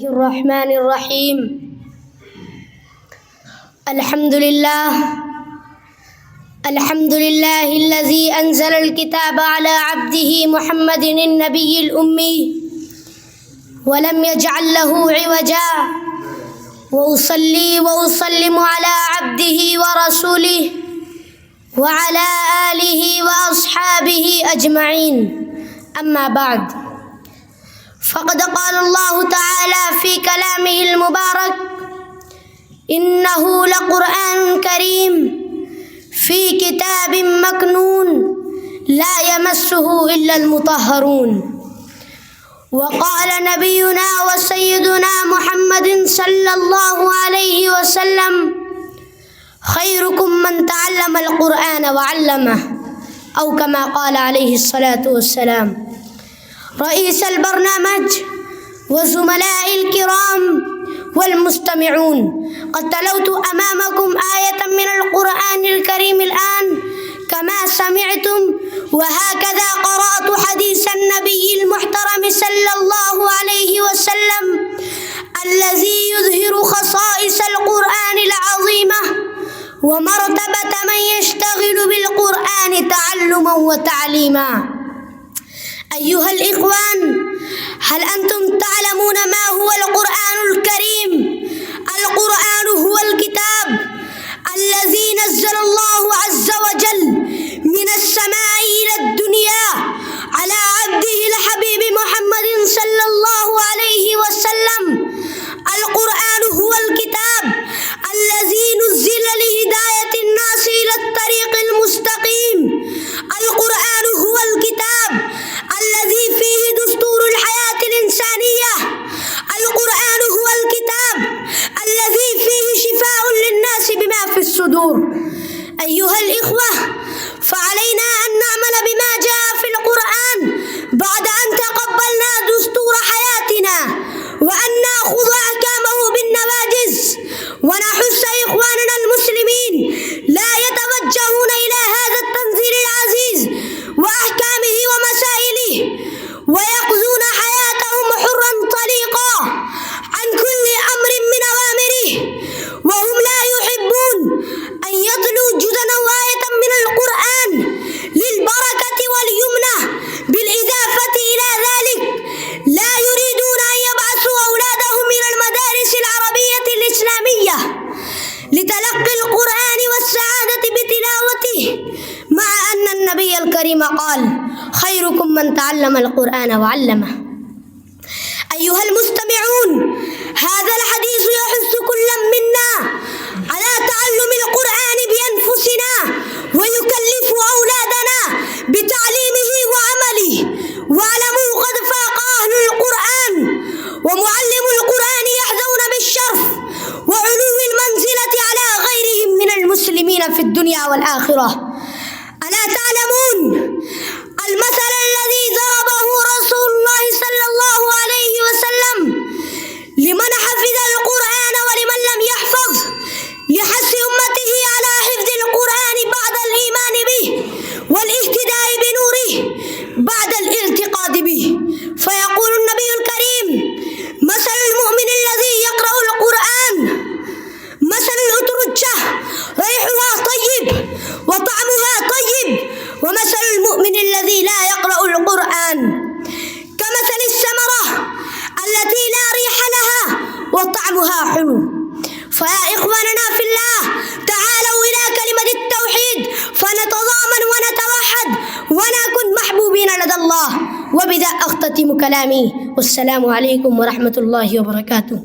الرحمن الرحيم. الحمد لله الذي أنزل الكتاب على عبده محمد النبي الأمي ولم يجعل له عوجا، وأصلي وأسلم على عبده ورسوله وعلى آله وأصحابه أجمعين. أما بعد، فقد قال الله تعالى في كلامه المبارك: إنه لقرآن كريم في كتاب مكنون لا يمسه إلا المطهرون. وقال نبينا وسيدنا محمد صلى الله عليه وسلم: خيركم من تعلم القرآن وعلمه، أو كما قال عليه الصلاة والسلام. رئيس البرنامج وزملاء الكرام والمستمعون، قد تلوت أمامكم آية من القرآن الكريم الآن كما سمعتم، وهكذا قرأت حديث النبي المحترم صلى الله عليه وسلم الذي يظهر خصائص القرآن العظيمة ومرتبة من يشتغل بالقرآن تعلما وتعليما. أيها الإخوان، هل أنتم تعلمون ما هو القرآن الكريم؟ القرآن هو الكتاب الذي نزل الله عز وجل من السماء إلى الدنيا على عبده الحبيب محمد صلى الله عليه وسلم. القرآن هو الكتاب الذي نزل لهداية الناس إلى الطريق المستقيم. القرآن هو الكتاب الذي فيه دستور الحياة الإنسانية. القرآن هو الكتاب الذي فيه شفاء للناس بما في الصدور. أيها الإخوة، فعلينا أن نعمل بما جاء في القرآن بعد أن تقبلنا دستور حياتنا، وأن نأخذ أحكامه بالنواجذ، ونحث إخواننا المسلمين لا يتوجهون إلى هذا التنزيل العزيز وأحكامه ومسائله ويقضون حياتهم حرا طليقا عن كل أمر من أوامره، وهم لا يحبون أن يتلوا جزءا أو آية من القرآن للبركة واليمنة. بالإضافة إلى ذلك، لا يريدون أن يبعثوا أولادهم إلى المدارس العربية الإسلامية لتلقي القرآن والسعادة بتلاوته، مع أن النبي الكريم قال: خيركم من تعلم القرآن وعلمه. أيها المستمعون، هذا الحديث يحث كل منا على تعلم القرآن بأنفسنا، ويكلف أولادنا بتعليمه وعمله. واعلموا قد فاق أهل القرآن، ومعلم القرآن يحظون بالشرف وعلو المنزلة على غيرهم من المسلمين في الدنيا والآخرة. ألا تعلمون المثل الذي ضربه رسول الله صلى الله عليه وسلم لمن حفظ القرآن ولمن لم يحفظ، لحث أمته على حفظ القرآن بعد الإيمان به والاهتداء بنوره بعد الالتقاط به. فيقول النبي الكريم: مثل المؤمن الذي يقرأ القرآن مثل الأترجة، ريحها طيب وطعمها طيب، ومثل المؤمن الذي لا يقرأ القرآن كمثل الثمرة التي لا ريح لها وطعمها حلو. فيا إخواننا في الله، تعالوا إلى كلمة التوحيد فنتضامن ونتوحد ونكن محبوبين لدى الله. وبذا أختتم كلامي، والسلام عليكم ورحمة الله وبركاته.